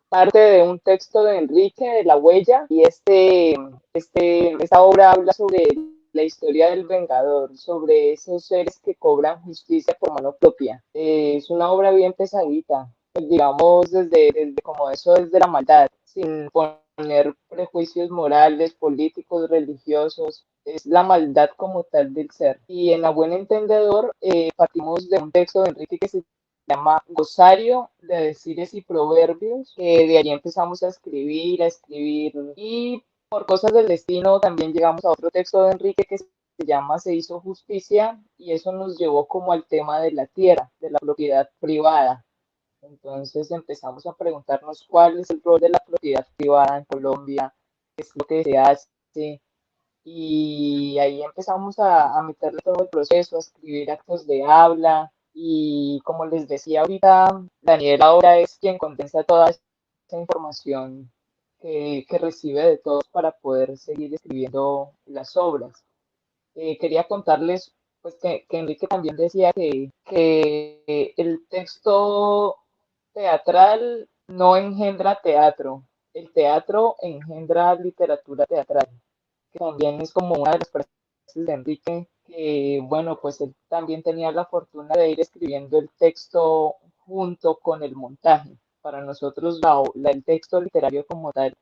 parte de un texto de Enrique, de La Huella, y esta obra habla sobre la historia del Vengador, sobre esos seres que cobran justicia por mano propia. Es una obra bien pesadita, pues, digamos, desde como eso, desde la maldad, sin poner prejuicios morales, políticos, religiosos, es la maldad como tal del ser. Y en La Buen Entendedor partimos de un texto de Enrique que se llama Glosario de Decires y Proverbios, que de allí empezamos a escribir, y por cosas del destino también llegamos a otro texto de Enrique que se llama Se hizo justicia, y eso nos llevó como al tema de la tierra, de la propiedad privada. Entonces empezamos a preguntarnos cuál es el rol de la propiedad privada en Colombia, qué es lo que se hace, y ahí empezamos a meterle todo el proceso, a escribir actos de habla, y como les decía ahorita, Daniel ahora es quien condensa toda esa información que recibe de todos para poder seguir escribiendo las obras. Quería contarles pues que Enrique también decía que el texto teatral no engendra teatro, el teatro engendra literatura teatral, que también es como una de las frases de Enrique, que bueno, pues él también tenía la fortuna de ir escribiendo el texto junto con el montaje. Para nosotros el texto literario como tal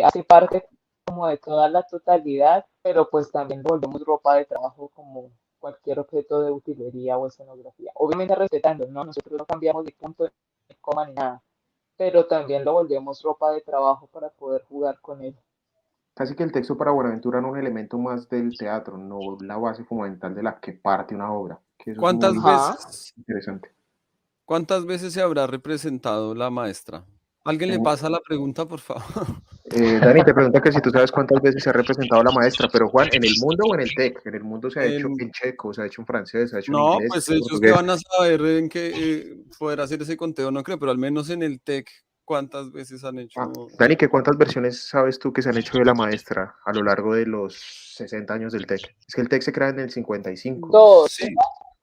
hace parte como de toda la totalidad, pero pues también lo volvemos ropa de trabajo como cualquier objeto de utilería o escenografía. Obviamente respetando, ¿no? Nosotros no cambiamos de punto, de coma ni nada, pero también lo volvemos ropa de trabajo para poder jugar con él. Casi que el texto para Buenaventura era un elemento más del teatro, no la base fundamental de la que parte una obra, que eso es ¿Cuántas muy Ajá. veces, interesante. cuántas veces se habrá representado la maestra? ¿Alguien le En- pasa la pregunta, por favor? Dani te pregunta que si tú sabes cuántas veces se ha representado la maestra, pero Juan, ¿en el mundo o en el TEC? En el mundo se ha hecho En- en checo, se ha hecho en francés, se ha hecho en No, inglés, pues en ellos que portugués. van a saber en qué poder hacer ese conteo, no creo, pero al menos en el TEC, ¿cuántas veces han hecho? Ah, Dani, ¿qué cuántas versiones sabes tú que se han hecho de la maestra a lo largo de los 60 años del TEC? Es que el TEC se crea en el 55. Dos. Sí,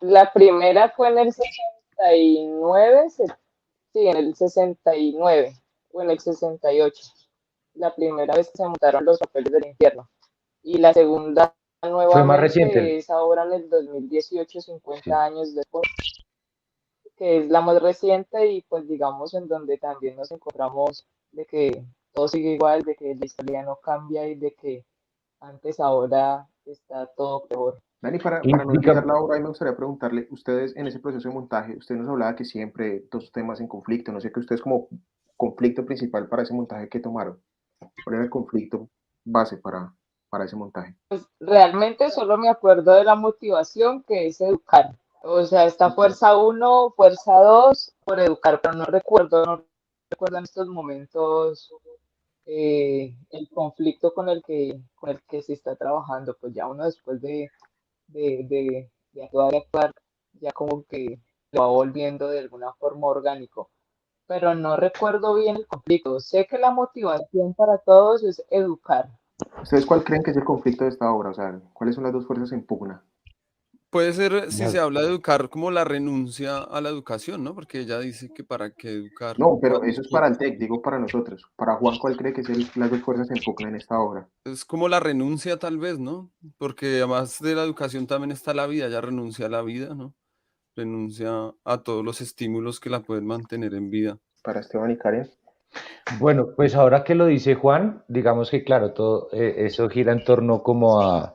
La primera fue en el 69, sí, en el 69 o en el 68. La primera vez que se montaron los papeles del infierno. Y la segunda Fue más reciente. nuevamente es ahora en el 2018, Sí. 50 años después, que es la más reciente y pues digamos en donde también nos encontramos de que todo sigue igual, de que la historia no cambia y de que antes ahora está todo peor. Dani, Y para no desviar la obra, a mí me gustaría preguntarle, ustedes en ese proceso de montaje, usted nos hablaba que siempre dos temas en conflicto, no sé qué ustedes como conflicto principal para ese montaje que tomaron. ¿Cuál era el conflicto base para ese montaje? Realmente solo me acuerdo de la motivación que es educar. O sea, está fuerza uno, fuerza 2 por educar, pero no recuerdo en estos momentos el conflicto con el que se está trabajando. Pues ya uno después de actuar y actuar, ya como que lo va volviendo de alguna forma orgánico. Pero no recuerdo bien el conflicto. Sé que la motivación para todos es educar. ¿Ustedes cuál creen que es el conflicto de esta obra? O sea, ¿cuáles son las dos fuerzas en pugna? puede ser si La- se habla de educar como la renuncia a la educación, ¿no? Porque ella dice que para qué educar No, pero cuando eso es para el TEC, digo para nosotros. Para Juan, ¿cuál cree que es las dos fuerzas en pugna en esta obra? es como la renuncia tal vez, ¿no? Porque además de la educación también está la vida, ella renuncia a la vida, ¿no? Renuncia a todos los estímulos que la pueden mantener en vida. Para Esteban y Karen. Bueno, pues ahora que lo dice Juan, digamos que claro, todo eso gira en torno como a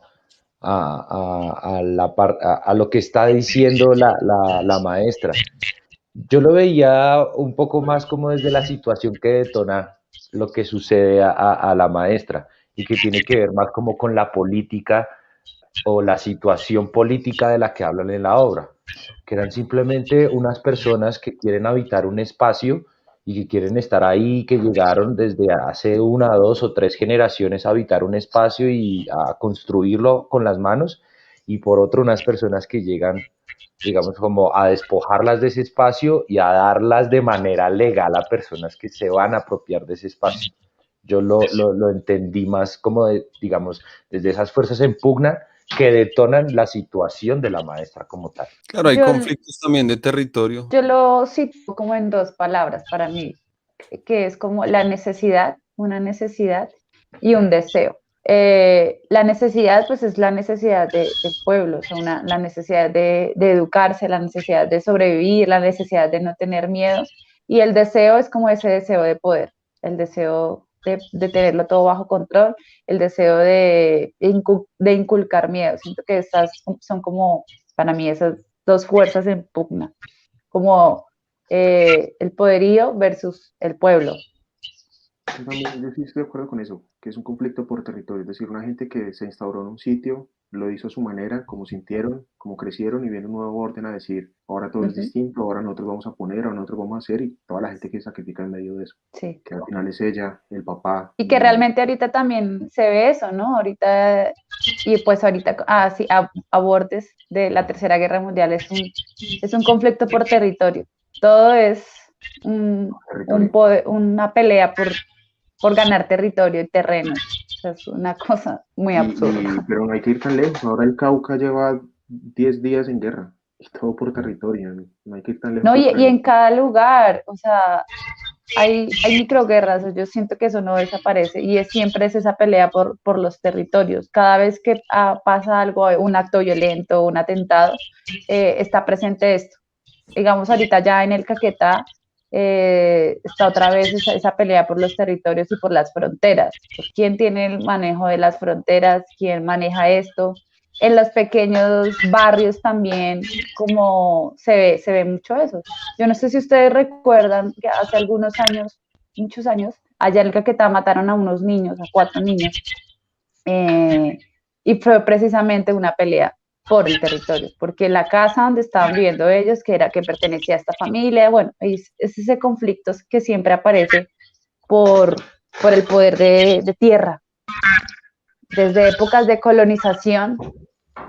lo que está diciendo la maestra. Yo lo veía un poco más como desde la situación que detona lo que sucede a la maestra y que tiene que ver más como con la política o la situación política de la que hablan en la obra, que eran simplemente unas personas que quieren habitar un espacio y que quieren estar ahí, que llegaron desde hace una, dos o tres generaciones a habitar un espacio y a construirlo con las manos, y por otro unas personas que llegan, digamos, como a despojarlas de ese espacio y a darlas de manera legal a personas que se van a apropiar de ese espacio. Yo lo entendí más como, digamos, desde esas fuerzas en pugna que detonan la situación de la maestra como tal. Claro, hay Yo, conflictos también de territorio. yo lo cito como en dos palabras para mí, que es como la necesidad, una necesidad y un deseo. La necesidad, pues es la necesidad del pueblo, o sea, la necesidad de educarse, la necesidad de sobrevivir, la necesidad de no tener miedo, y el deseo es como ese deseo de poder, el deseo de tenerlo todo bajo control, el deseo de inculcar miedo. Siento que estas son como, para mí, esas dos fuerzas en pugna, como el poderío versus el pueblo. Yo sí estoy de acuerdo con eso, que es un conflicto por territorio, es decir, una gente que se instauró en un sitio, lo hizo a su manera, como sintieron, como crecieron, y viene un nuevo orden a decir, ahora todo es Ujú, distinto, ahora nosotros vamos a poner, ahora nosotros vamos a hacer, y toda la gente que sacrifica en medio de eso, sí. que al final es ella, el papá, Y que realmente ahorita también se ve eso, ¿no? Ahorita, y pues ahorita, sí, abortes de la Tercera Guerra Mundial es un conflicto por territorio. Todo es territorio. una pelea por ganar territorio y terreno. O sea, es una cosa muy absurda. Pero no hay que ir tan lejos, ahora el Cauca lleva 10 días en guerra, y todo por territorio, no hay que ir tan lejos No, para y ver. en cada lugar, o sea, hay microguerras, yo siento que eso no desaparece y siempre es esa pelea por los territorios. Cada vez que pasa algo, un acto violento, un atentado, está presente esto. Digamos, ahorita ya en el Caquetá está otra vez esa pelea por los territorios y por las fronteras. Pues, ¿quién tiene el manejo de las fronteras? ¿Quién maneja esto? En los pequeños barrios también, como se ve mucho eso. Yo no sé si ustedes recuerdan que hace algunos años, muchos años, allá en el Caquetá mataron a unos niños, a 4 niños, eh, y fue precisamente una pelea por el territorio, porque la casa donde estaban viviendo ellos, que pertenecía a esta familia, bueno, es ese conflicto que siempre aparece por, por el poder de tierra. Desde épocas de colonización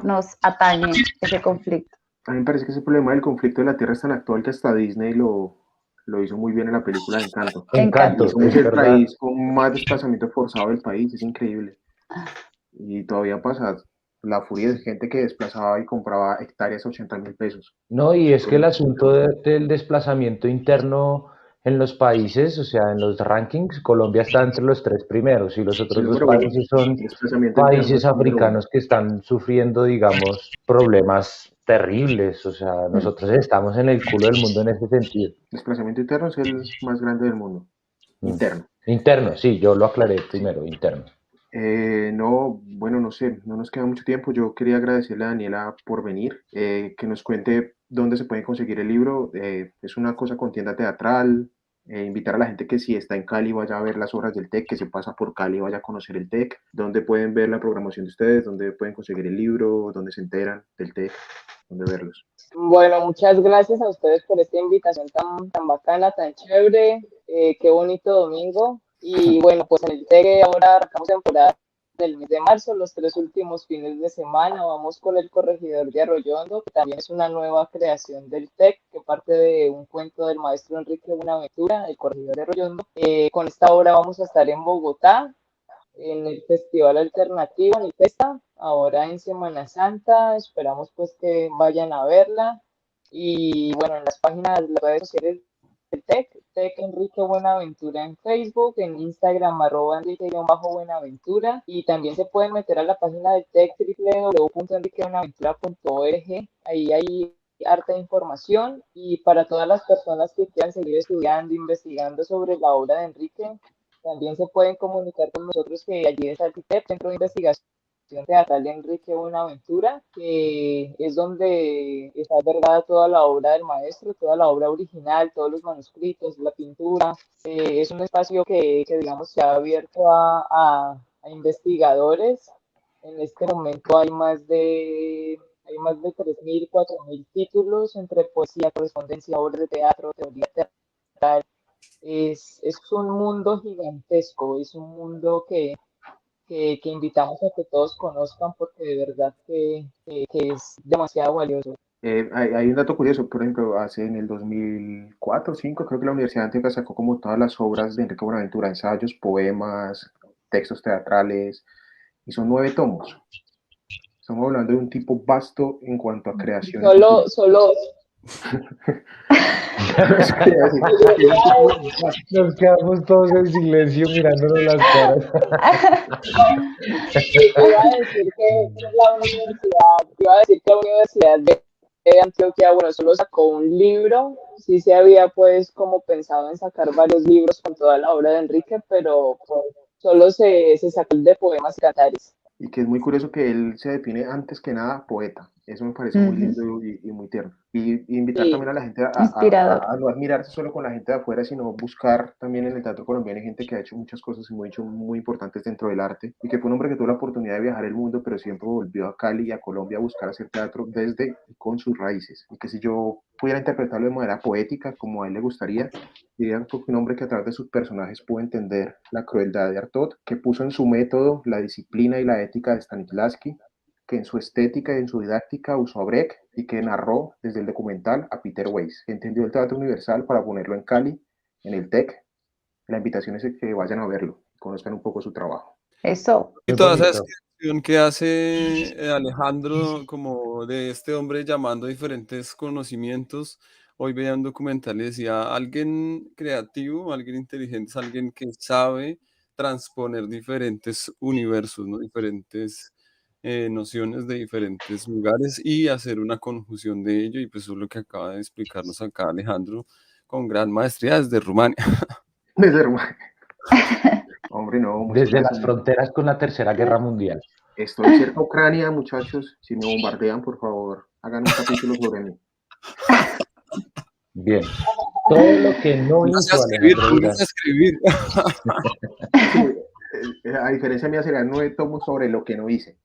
nos atañe ese conflicto. A mí me parece que ese problema del conflicto de la tierra es tan actual que hasta Disney lo hizo muy bien en la película de Encanto. Y Encanto. Encanto, somos es el verdad. país con más desplazamiento forzado del país, es increíble. Y todavía pasa la furia de gente que desplazaba y compraba hectáreas a 80.000 pesos. No, y es que el Bueno, asunto del desplazamiento interno en los países, o sea, en los rankings, Colombia está entre los tres primeros y los el otros dos número uno, países son el desplazamiento interno países es el número uno. africanos que están sufriendo, digamos, problemas terribles. O sea, nosotros estamos en el culo del mundo en ese sentido. El desplazamiento interno es el más grande del mundo. Mm. Interno. Interno, sí, yo lo aclaré Sí. primero, interno. No, bueno, no sé, no nos queda mucho tiempo. Yo quería agradecerle a Daniela por venir, que nos cuente dónde se puede conseguir el libro. Es una cosa con tienda teatral. Invitar a la gente que si está en Cali vaya a ver las obras del TEC, que se pasa por Cali vaya a conocer el TEC, dónde pueden ver la programación de ustedes, dónde pueden conseguir el libro, dónde se enteran del TEC, dónde verlos. Bueno, muchas gracias a ustedes por esta invitación tan bacana, tan chévere. Qué bonito domingo. Y bueno, pues en el TEC ahora arrancamos temporada del mes de marzo, los 3 últimos fines de semana. Vamos con El Corregidor de Arroyondo, que también es una nueva creación del TEC, que parte de un cuento del maestro Enrique Buenaventura, El Corregidor de Arroyondo. Con esta obra vamos a estar en Bogotá, en el Festival Alternativo, en el Festa, ahora en Semana Santa. Esperamos pues que vayan a verla. Y bueno, en las páginas, las redes sociales del TEC Enrique Buenaventura en Facebook, en Instagram @Enrique-Buenaventura, y también se pueden meter a la página del TEC www.enriquebuenaventura.org. Ahí hay harta información, y para todas las personas que quieran seguir estudiando, investigando sobre la obra de Enrique, también se pueden comunicar con nosotros, que allí está el CITEP, Centro de Investigación Teatral de Enrique Buenaventura, que es donde está albergada toda la obra del maestro, toda la obra original, todos los manuscritos, la pintura. Es un espacio que digamos, se ha abierto a investigadores. En este momento hay más de 3.000, 4.000 títulos entre poesía, correspondencia, obras de teatro, teoría teatral. Es un mundo gigantesco, es un mundo que invitamos a que todos conozcan, porque de verdad que es demasiado valioso. Hay un dato curioso, por ejemplo, hace en el 2004 o 2005, creo que la Universidad de Antioquia sacó como todas las obras de Enrique Buenaventura, ensayos, poemas, textos teatrales, y son 9 tomos. Estamos hablando de un tipo vasto en cuanto a creación y cultura. Solo, Eso quería decir. Nos quedamos todos en silencio mirándonos las caras. iba a decir que la Universidad de Antioquia, bueno, solo sacó un libro. Sí se había pues como pensado en sacar varios libros con toda la obra de Enrique, pero pues, solo se sacó el de poemas y cantares. Y que es muy curioso que él se define antes que nada poeta. Eso me parece muy lindo y muy tierno. Y invitar Sí. también a la gente Inspirador. a no admirarse solo con la gente de afuera, sino buscar también en el teatro colombiano hay gente que ha hecho muchas cosas muy importantes dentro del arte y que fue un hombre que tuvo la oportunidad de viajar el mundo, pero siempre volvió a Cali y a Colombia a buscar hacer teatro desde y con sus raíces. Y que si yo pudiera interpretarlo de manera poética, como a él le gustaría, diría que un hombre que a través de sus personajes pudo entender la crueldad de Artaud, que puso en su método la disciplina y la ética de Stanislavski, que en su estética y en su didáctica usó a Brecht y que narró desde el documental a Peter Weiss. Entendió el teatro universal para ponerlo en Cali, en el TEC. La invitación es que vayan a verlo, conozcan un poco su trabajo. Eso. Y Muy toda esa bonito. descripción que hace Alejandro como de este hombre llamando diferentes conocimientos. Hoy veía un documental y decía, alguien creativo, alguien inteligente, es alguien que sabe transponer diferentes universos, ¿no? Diferentes nociones de diferentes lugares y hacer una conjunción de ello. Y pues eso es lo que acaba de explicarnos acá Alejandro con gran maestría desde Rumania. Desde Rumania. Hombre, no, muchas Desde gracias. las fronteras con la Tercera Guerra Mundial. Estoy cerca de Ucrania, muchachos. Si me bombardean, por favor, hagan un capítulo sobre mí. Bien. Todo lo que no Póngase a hizo escribir, Alejandro Durán. póngase a escribir. Sí, a diferencia mía sería no tomo sobre lo que no hice.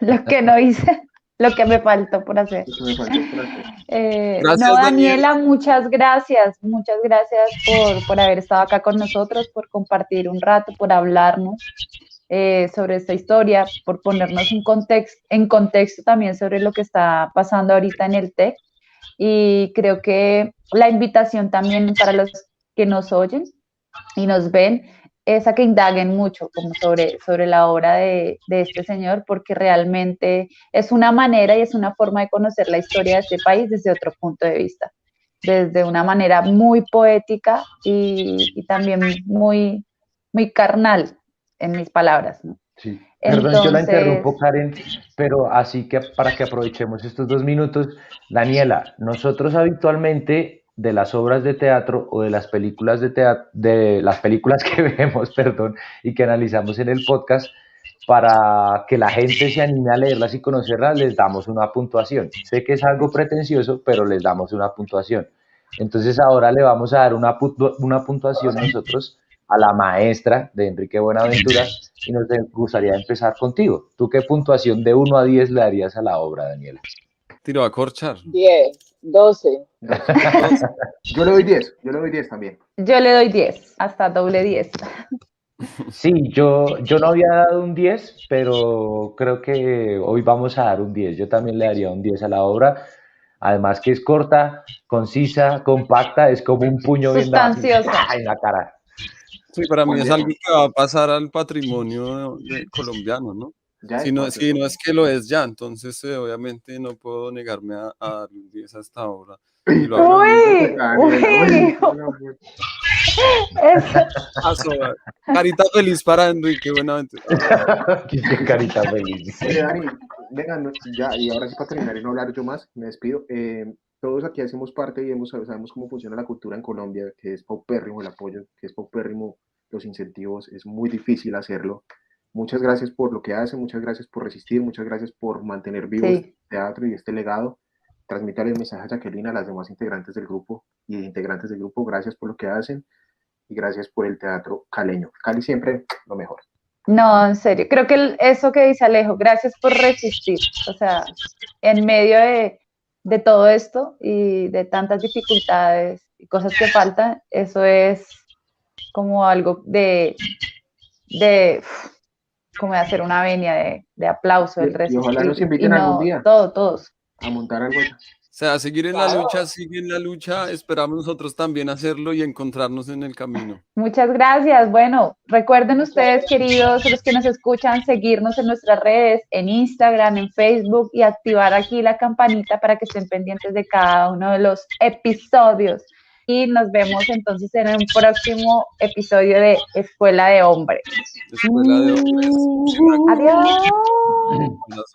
Lo que no hice, lo que me faltó por hacer. Lo que me faltó por hacer. Gracias, No, Daniel. Daniela, muchas gracias por haber estado acá con nosotros, por compartir un rato, por hablarnos sobre esta historia, por ponernos en contexto también sobre lo que está pasando ahorita en el TEC. Y creo que la invitación también para los que nos oyen y nos ven es a que indaguen mucho como sobre la obra de este señor, porque realmente es una manera y es una forma de conocer la historia de este país desde otro punto de vista, desde una manera muy poética y también muy, muy carnal, en mis palabras, ¿no? Sí. Perdón, yo la Entonces, interrumpo, Karen, pero así que para que aprovechemos estos 2 minutos, Daniela, nosotros habitualmente de las obras de teatro o de las películas de teatro, de las películas que vemos, perdón, y que analizamos en el podcast, para que la gente se anime a leerlas y conocerlas, les damos una puntuación. Sé que es algo pretencioso, pero les damos una puntuación. Entonces ahora le vamos a dar una puntuación nosotros a la maestra de Enrique Buenaventura y nos gustaría empezar contigo. ¿Tú qué puntuación de 1 a 10 le darías a la obra, Daniela? Tiro a corchar. 10, 12. Yo le doy 10 también. yo le doy 10, hasta doble 10. Sí, yo no había dado un 10, pero creo que hoy vamos a dar un 10. Yo también le daría un 10 a la obra. Además que es corta, concisa, compacta, es como un puño bien dado así, Sustanciosa. en la cara. Sí, para mí es Oye, algo que va a pasar al patrimonio colombiano, ¿no? ya Si es no, parte si no es que lo es ya, entonces obviamente no puedo negarme a darle un 10 hasta ahora. Y lo hago. Uy, uy, eso. Carita feliz para Enrique Buenaventura. Qué carita feliz. Oye, Dani, venga, ya, y ahora sí para terminar y no hablar yo más, me despido. Todos aquí hacemos parte y sabemos cómo funciona la cultura en Colombia, que es paupérrimo el apoyo, que es paupérrimo los incentivos, es muy difícil hacerlo. Muchas gracias por lo que hacen, muchas gracias por resistir, muchas gracias por mantener vivo este teatro y este legado. Transmitirle el mensaje a Jacqueline, a las demás integrantes del grupo y integrantes del grupo, gracias por lo que hacen y gracias por el teatro caleño. Cali siempre lo mejor. No, en serio, creo que eso que dice Alejo, gracias por resistir, o sea, en medio de todo esto y de tantas dificultades y cosas que faltan, eso es como algo como de hacer una venia de aplauso, el Y ojalá nos resistir, y inviten algún no, día todos. a montar algo allá. O sea, seguir en la lucha, sigue en la lucha, esperamos nosotros también hacerlo y encontrarnos en el camino. Muchas gracias. Bueno, recuerden ustedes, queridos, los que nos escuchan, seguirnos en nuestras redes, en Instagram, en Facebook y activar aquí la campanita para que estén pendientes de cada uno de los episodios. Y nos vemos entonces en un próximo episodio de Escuela de Hombres. Escuela de Hombres. Adiós. Adiós.